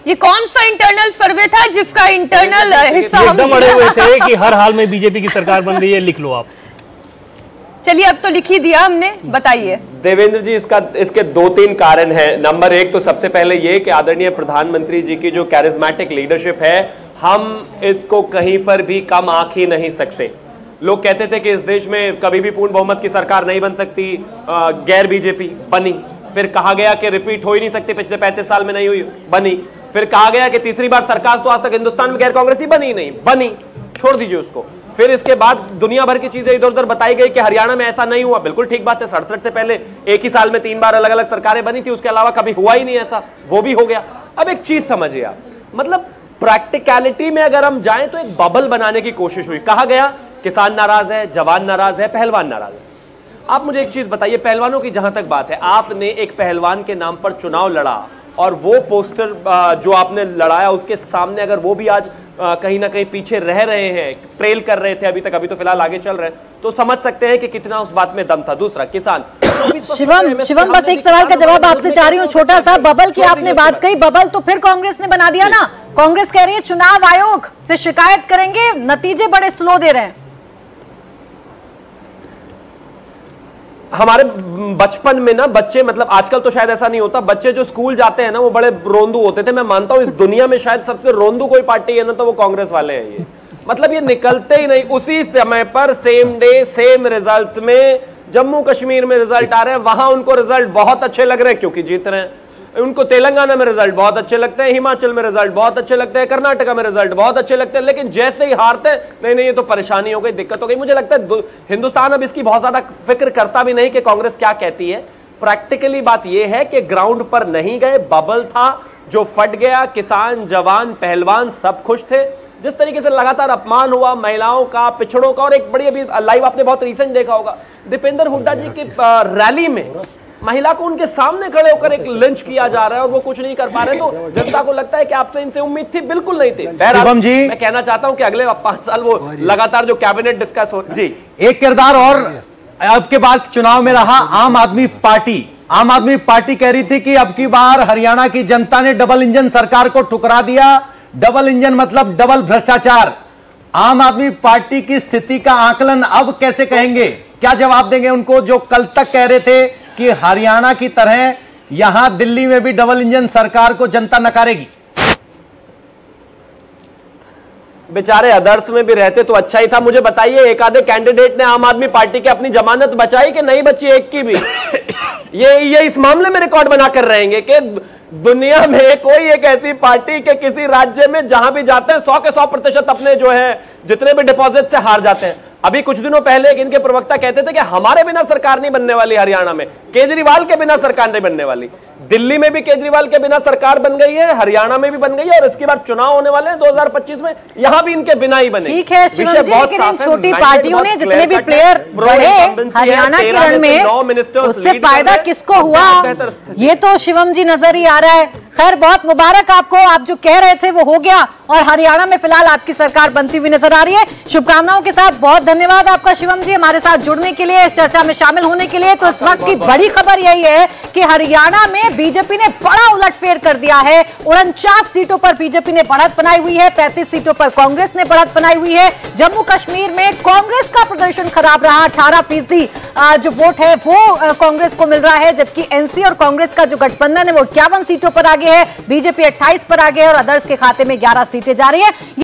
ये कौन सा इंटरनल सर्वे था जिसका इंटरनल हिस्सा हम एकदम अड़े हुए थे कि हर हाल में बीजेपी की सरकार बन रही है, लिख लो आप। चलिए अब तो लिख ही दिया हमने, बताइए। देवेंद्र जी, इसके 2-3 कारण हैं। नंबर 1 तो सबसे पहले ये कि आदरणीय प्रधानमंत्री जी की जो कैरिज्मेटिक लीडरशिप है, हम इसको कहीं पर भी कम आंक ही नहीं सकते। लोग कहते थे कि इस देश में कभी भी पूर्ण बहुमत की सरकार नहीं बन सकती, गैर बीजेपी बनी। फिर कहा गया कि रिपीट हो ही नहीं सकती, पिछले 35 साल में नहीं हुई, बनी। फिर कहा गया कि तीसरी बार सरकार तो आज तक हिंदुस्तान में गैर कांग्रेसी बनी नहीं, बनी, छोड़ दीजिए उसको। फिर इसके बाद दुनिया भर की चीजें इधर उधर बताई गई कि हरियाणा में ऐसा नहीं हुआ। बिल्कुल ठीक बात है, 67 से पहले एक ही साल में 3 बार अलग अलग सरकारें बनी थी, उसके अलावा कभी हुआ ही नहीं ऐसा, वो भी हो गया। अब एक चीज समझिए आप, मतलब प्रैक्टिकलिटी में अगर हम जाएं तो एक बबल बनाने की कोशिश हुई। कहा गया किसान नाराज है, जवान नाराज है, पहलवान नाराज है। आप मुझे एक चीज बताइए, पहलवानों की जहां तक बात है, आपने एक पहलवान के नाम पर चुनाव लड़ा और वो पोस्टर जो आपने लड़ाया उसके सामने अगर वो भी आज कहीं ना कहीं पीछे रह रहे हैं, ट्रेल कर रहे थे अभी तक, अभी तो फिलहाल आगे चल रहे हैं, तो समझ सकते हैं कि कितना उस बात में दम था। दूसरा, किसान। शिवम बस एक सवाल का जवाब आपसे चाह रही हूँ, छोटा सा। बबल की आपने बात कही, बबल तो फिर कांग्रेस ने बना दिया ना। कांग्रेस कह रही है चुनाव आयोग से शिकायत करेंगे, नतीजे बड़े स्लो दे रहे हैं। हमारे बचपन में ना बच्चे, मतलब आजकल तो शायद ऐसा नहीं होता, बच्चे जो स्कूल जाते हैं ना वो बड़े रोंदू होते थे। मैं मानता हूं इस दुनिया में शायद सबसे रोंदू कोई पार्टी है ना तो वो कांग्रेस वाले हैं। ये मतलब ये निकलते ही नहीं, उसी समय पर सेम डे सेम रिजल्ट्स में जम्मू कश्मीर में रिजल्ट आ रहे हैं, वहां उनको रिजल्ट बहुत अच्छे लग रहे हैं क्योंकि जीत रहे हैं। उनको तेलंगाना में रिजल्ट बहुत अच्छे लगते हैं, हिमाचल में रिजल्ट बहुत अच्छे लगते हैं, कर्नाटका में रिजल्ट बहुत अच्छे लगते हैं, लेकिन जैसे ही हारते हैं, नहीं ये तो परेशानी हो गई, दिक्कत हो गई। मुझे लगता है हिंदुस्तान अब इसकी बहुत ज्यादा फिक्र करता भी नहीं कि कांग्रेस क्या कहती है। प्रैक्टिकली बात यह है कि ग्राउंड पर नहीं गए, बबल था जो फट गया। किसान, जवान, पहलवान सब खुश थे। जिस तरीके से लगातार अपमान हुआ महिलाओं का, पिछड़ों का, और एक बड़ी अभी लाइव आपने बहुत रिसेंट देखा होगा, दीपेंद्र हुड्डा जी की रैली में महिला को उनके सामने खड़े होकर एक लिंच किया जा रहा है और वो कुछ नहीं कर पा रहे। तो जनता को लगता है कि आपसे इनसे उम्मीद थी, बिल्कुल नहीं थी। शिवम जी, मैं कहना चाहता हूं कि अगले 5 साल वो लगातार जो कैबिनेट डिस्कस हो जी। एक किरदार और अब के बाद चुनाव में रहा आम आदमी पार्टी। आम आदमी पार्टी कह रही थी कि अब की बार हरियाणा की जनता ने डबल इंजन सरकार को ठुकरा दिया। डबल इंजन मतलब डबल भ्रष्टाचार। आम आदमी पार्टी की स्थिति का आकलन अब कैसे कहेंगे, क्या जवाब देंगे उनको जो कल तक कह रहे थे कि हरियाणा की तरह यहां दिल्ली में भी डबल इंजन सरकार को जनता नकारेगी? बेचारे अदर्स में भी रहते तो अच्छा ही था। मुझे बताइए, एक आधे कैंडिडेट ने आम आदमी पार्टी की अपनी जमानत बचाई कि नहीं बची? एक की भी। ये इस मामले में रिकॉर्ड बनाकर रहेंगे कि दुनिया में कोई एक ऐसी पार्टी के किसी राज्य में जहां भी जाते हैं 100 के 100% अपने जो है जितने भी डिपॉजिट से हार जाते हैं। अभी कुछ दिनों पहले एक इनके प्रवक्ता कहते थे कि हमारे बिना सरकार नहीं बनने वाली हरियाणा में, केजरीवाल के बिना सरकार नहीं बनने वाली। दिल्ली में भी केजरीवाल के बिना सरकार बन गई है, हरियाणा में भी बन गई है, और इसके बाद चुनाव होने वाले हैं 2025 में, यहां भी इनके बिना ही बने। ठीक है शिवम जी, लेकिन इन छोटी पार्टियों ने जितने भी प्लेयर बढ़े हरियाणा के रण में, उससे फायदा किसको हुआ ये तो शिवम जी नजर ही आ रहा है। खैर बहुत मुबारक आपको, आप जो कह रहे थे वो हो गया और हरियाणा में फिलहाल आपकी सरकार बनती हुई नजर आ रही है। शुभकामनाओं के साथ बहुत धन्यवाद आपका शिवम जी, हमारे साथ जुड़ने के लिए, इस चर्चा में शामिल होने के लिए। तो इस वक्त की बड़ी खबर यही है कि हरियाणा में बीजेपी ने बड़ा उलटफेर कर दिया है। 49 सीटों पर बीजेपी ने बढ़त बनाई हुई है, 35 सीटों पर कांग्रेस ने बढ़त बनाई हुई है। जम्मू कश्मीर में कांग्रेस का प्रदर्शन खराब रहा, 18% जो वोट है वो कांग्रेस को मिल रहा है, जबकि एनसी और कांग्रेस का जो गठबंधन है वो 51 सीटों पर आगे है, बीजेपी 28 पर आगे है और अदर्स के खाते में 11 सीटें जा रही है।